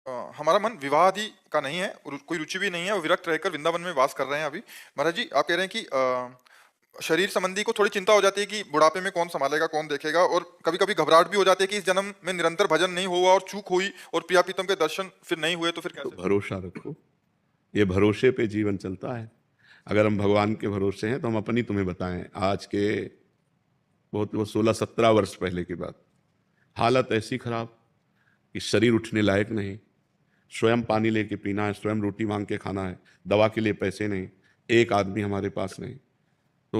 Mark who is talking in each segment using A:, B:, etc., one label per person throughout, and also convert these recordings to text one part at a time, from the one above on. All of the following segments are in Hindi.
A: हमारा मन विवाह आदि का नहीं है, कोई रुचि भी नहीं है और विरक्त रहकर वृंदावन में वास कर रहे हैं अभी। महाराज जी, आप कह रहे हैं कि शरीर संबंधी को थोड़ी चिंता हो जाती है कि बुढ़ापे में कौन संभालेगा, कौन देखेगा, और कभी कभी घबराहट भी हो जाती है कि इस जन्म में निरंतर भजन नहीं हुआ और चूक हुई और प्रिया प्रीतम के दर्शन फिर नहीं हुए तो फिर
B: तो
A: कैसे।
B: भरोसा रखो, ये भरोसे पे जीवन चलता है। अगर हम भगवान के भरोसे हैं तो हम अपनी तुम्हें बताएं, आज के बहुत वो 16-17 वर्ष पहले की बात, हालत ऐसी खराब कि शरीर उठने लायक नहीं, स्वयं पानी लेके पीना है, स्वयं रोटी मांग के खाना है, दवा के लिए पैसे नहीं, एक आदमी हमारे पास नहीं। तो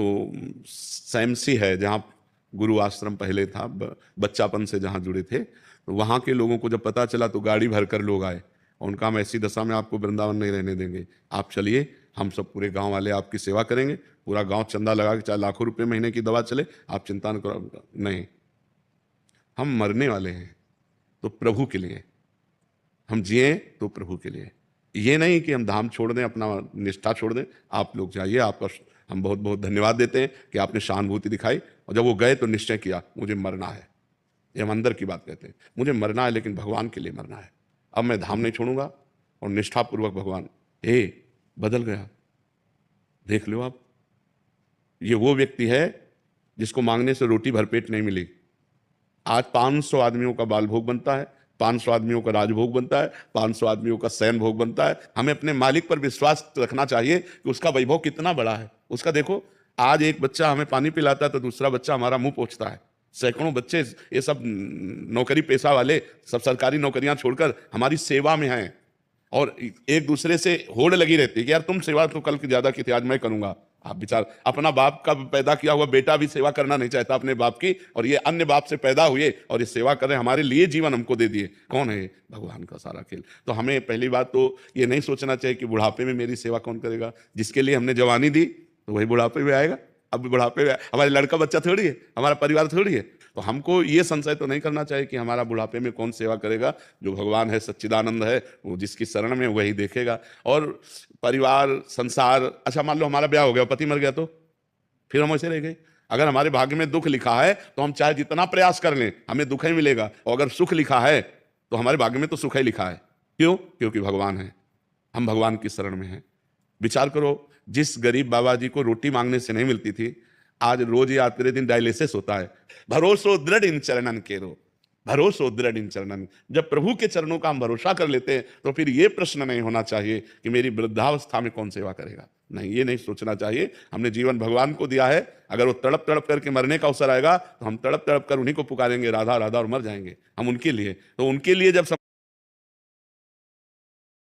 B: सैमसी है जहाँ गुरु आश्रम पहले था, बच्चापन से जहाँ जुड़े थे, तो वहाँ के लोगों को जब पता चला तो गाड़ी भर कर लोग आए और उनका हम ऐसी दशा में आपको वृंदावन नहीं रहने देंगे, आप चलिए, हम सब पूरे गांव वाले आपकी सेवा करेंगे, पूरा गांव चंदा लगा के चाहे लाखों रुपए महीने की दवा चले, आप चिंता न करो। नहीं, हम मरने वाले हैं तो प्रभु के लिए, हम जिए तो प्रभु के लिए, ये नहीं कि हम धाम छोड़ दें, अपना निष्ठा छोड़ दें। आप लोग जाइए, आपका हम बहुत बहुत धन्यवाद देते हैं कि आपने सहानुभूति दिखाई, और जब वो गए तो निश्चय किया मुझे मरना है। ये हम अंदर की बात कहते हैं, मुझे मरना है लेकिन भगवान के लिए मरना है, अब मैं धाम नहीं छोड़ूंगा, और निष्ठापूर्वक भगवान बदल गया। देख लो आप, ये वो व्यक्ति है जिसको मांगने से रोटी भरपेट नहीं मिली, आज 500 आदमियों का बाल भोग बनता है, 500 आदमियों का राजभोग बनता है, 500 आदमियों का शयन भोग बनता है। हमें अपने मालिक पर विश्वास रखना चाहिए कि उसका वैभव कितना बड़ा है। उसका देखो, आज एक बच्चा हमें पानी पिलाता है तो दूसरा बच्चा हमारा मुंह पोंछता है, सैकड़ों बच्चे, ये सब नौकरी पेशा वाले, सब सरकारी नौकरियां छोड़कर हमारी सेवा में हैं, और एक दूसरे से होड़ लगी रहती है कि यार तुम सेवा तो कल की ज्यादा की थी, आज मैं करूंगा। आप विचार, अपना बाप का पैदा किया हुआ बेटा भी सेवा करना नहीं चाहता अपने बाप की, और ये अन्य बाप से पैदा हुए और ये सेवा करें, हमारे लिए जीवन हमको दे दिए। कौन है? भगवान का सारा खेल। तो हमें पहली बात तो ये नहीं सोचना चाहिए कि बुढ़ापे में मेरी सेवा कौन करेगा। जिसके लिए हमने जवानी दी तो वही बुढ़ापे में आएगा। अब बुढ़ापे में हमारे लड़का बच्चा थोड़ी है, हमारा परिवार थोड़ी है। तो हमको ये संशय तो नहीं करना चाहिए कि हमारा बुढ़ापे में कौन सेवा करेगा। जो भगवान है, सच्चिदानंद है, वो जिसकी शरण में वही देखेगा। और परिवार, संसार, अच्छा मान लो हमारा ब्याह हो गया, पति मर गया, तो फिर हम ऐसे रह गए। अगर हमारे भाग्य में दुख लिखा है तो हम चाहे जितना प्रयास कर लें हमें दुख ही मिलेगा, और अगर सुख लिखा है तो हमारे भाग्य में तो सुख ही लिखा है। क्यों? क्योंकि भगवान है, हम भगवान की शरण में हैं। विचार करो, जिस गरीब बाबा जी को रोटी मांगने से नहीं मिलती थी, आज रोज या तेरे दिन डायलिसिस होता है। भरोसो दृढ़ इन चरणन केरो, भरोसो दृढ़ इन चरणन। जब प्रभु के चरणों का हम भरोसा कर लेते हैं तो फिर ये प्रश्न नहीं होना चाहिए कि मेरी वृद्धावस्था में कौन सेवा करेगा। नहीं, ये नहीं सोचना चाहिए। हमने जीवन भगवान को दिया है, अगर वो तड़प तड़प करके मरने का अवसर आएगा तो हम तड़प तड़प कर उन्हीं को पुकारेंगे, राधा राधा, और मर जाएंगे हम उनके लिए। तो उनके लिए जब